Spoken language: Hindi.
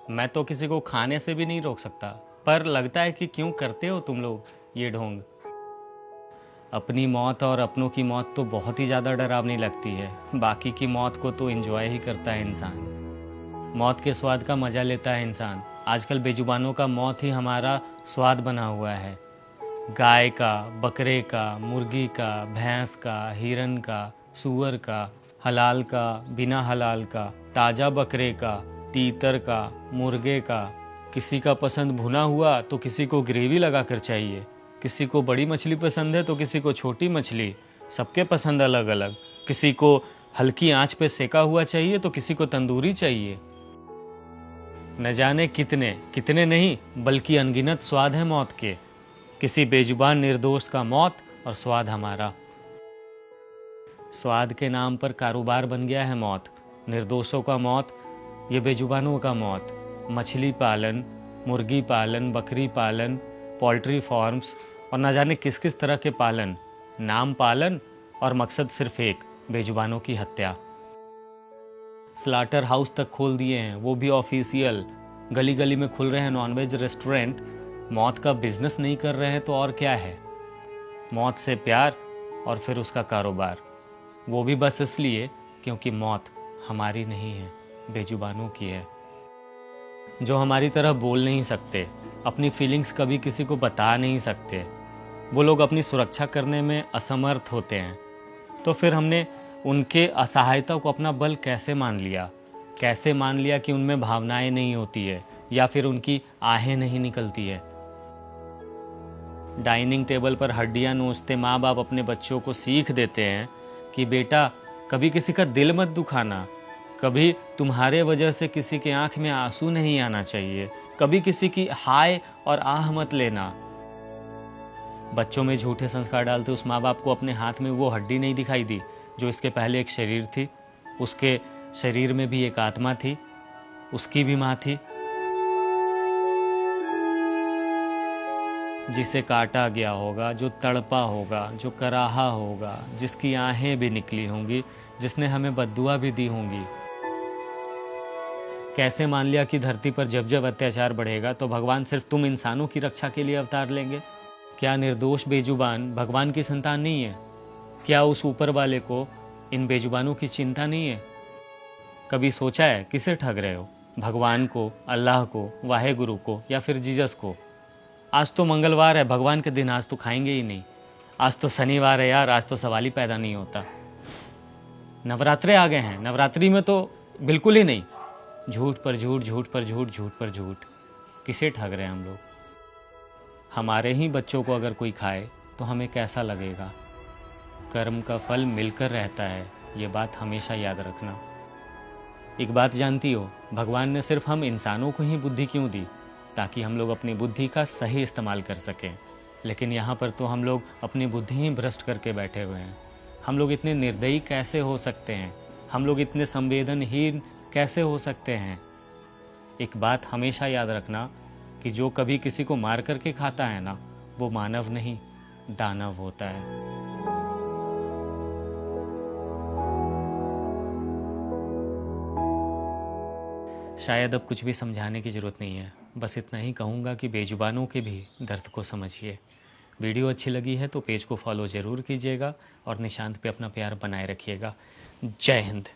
मैं तो किसी को खाने से भी नहीं रोक सकता, पर लगता है कि क्यों करते हो तुम लोग ये ढोंग। अपनी मौत और अपनों की मौत तो बहुत ही ज़्यादा डरावनी लगती है, बाकी की मौत को तो एंजॉय ही करता है इंसान। मौत के स्वाद का मज़ा लेता है इंसान। आजकल बेजुबानों का मौत ही हमारा स्वाद बना हुआ है। गाय का, बकरे का, मुर्गी का, भैंस का, हिरन का, सूअर का, हलाल का, बिना हलाल का, ताज़ा बकरे का, तीतर का, मुर्गे का। किसी का पसंद भुना हुआ तो किसी को ग्रेवी लगाकर चाहिए, किसी को बड़ी मछली पसंद है तो किसी को छोटी मछली। सबके पसंद अलग अलग। किसी को हल्की आंच पे सेका हुआ चाहिए तो किसी को तंदूरी चाहिए। न जाने कितने कितने नहीं बल्कि अनगिनत स्वाद हैं मौत के। किसी बेजुबान निर्दोष का मौत और स्वाद हमारा। स्वाद के नाम पर कारोबार बन गया है मौत। निर्दोषों का मौत, ये बेजुबानों का मौत। मछली पालन, मुर्गी पालन, बकरी पालन, पोल्ट्री फार्म्स और न जाने किस किस तरह के पालन, नाम पालन और मकसद सिर्फ एक, बेजुबानों की हत्या। स्लाटर हाउस तक खोल दिए हैं, वो भी ऑफिशियल। गली गली में खुल रहे हैं नॉनवेज रेस्टोरेंट। मौत का बिजनेस नहीं कर रहे हैं तो और क्या है। मौत से प्यार और फिर उसका कारोबार, वो भी बस इसलिए क्योंकि मौत हमारी नहीं है, बेजुबानों की है। जो हमारी तरह बोल नहीं सकते, अपनी फीलिंग्स कभी किसी को बता नहीं सकते, वो लोग अपनी सुरक्षा करने में असमर्थ होते हैं। तो फिर हमने उनके असहायता को अपना बल कैसे मान लिया? कैसे मान लिया कि उनमें भावनाएं नहीं होती है या फिर उनकी आहें नहीं निकलती है? डाइनिंग टेबल पर हड्डियां नोचते माँ बाप अपने बच्चों को सीख देते हैं कि बेटा कभी किसी का दिल मत दुखाना, कभी तुम्हारे वजह से किसी के आंख में आंसू नहीं आना चाहिए, कभी किसी की हाय और आह मत लेना। बच्चों में झूठे संस्कार डालते उस माँ बाप को अपने हाथ में वो हड्डी नहीं दिखाई दी जो इसके पहले एक शरीर थी। उसके शरीर में भी एक आत्मा थी, उसकी भी माँ थी, जिसे काटा गया होगा, जो तड़पा होगा, जो कराहा होगा, जिसकी आहें भी निकली होंगी, जिसने हमें बद्दुआ भी दी होंगी। कैसे मान लिया कि धरती पर जब जब अत्याचार बढ़ेगा तो भगवान सिर्फ तुम इंसानों की रक्षा के लिए अवतार लेंगे? क्या निर्दोष बेजुबान भगवान की संतान नहीं है? क्या उस ऊपर वाले को इन बेजुबानों की चिंता नहीं है? कभी सोचा है किसे ठग रहे हो? भगवान को, अल्लाह को, वाहे गुरु को या फिर जीसस को? आज तो मंगलवार है, भगवान के दिन आज तो खाएंगे ही नहीं। आज तो शनिवार है यार, आज तो सवाल ही पैदा नहीं होता। नवरात्रे आ गए हैं, नवरात्रि में तो बिल्कुल ही नहीं। झूठ पर झूठ, झूठ पर झूठ, झूठ पर झूठ। किसे ठग रहे हैं हम लोग? हमारे ही बच्चों को अगर कोई खाए तो हमें कैसा लगेगा? कर्म का फल मिलकर रहता है, ये बात हमेशा याद रखना। एक बात जानती हो, भगवान ने सिर्फ हम इंसानों को ही बुद्धि क्यों दी? ताकि हम लोग अपनी बुद्धि का सही इस्तेमाल कर सकें। लेकिन यहाँ पर तो हम लोग अपनी बुद्धि ही भ्रष्ट करके बैठे हुए हैं। हम लोग इतने निर्दयी कैसे हो सकते हैं? हम लोग इतने संवेदनहीन कैसे हो सकते हैं? एक बात हमेशा याद रखना कि जो कभी किसी को मार करके खाता है ना, वो मानव नहीं, दानव होता है। शायद अब कुछ भी समझाने की ज़रूरत नहीं है, बस इतना ही कहूँगा कि बेजुबानों के भी दर्द को समझिए। वीडियो अच्छी लगी है तो पेज को फॉलो ज़रूर कीजिएगा और निशांत पे अपना प्यार बनाए रखिएगा। जय हिंद।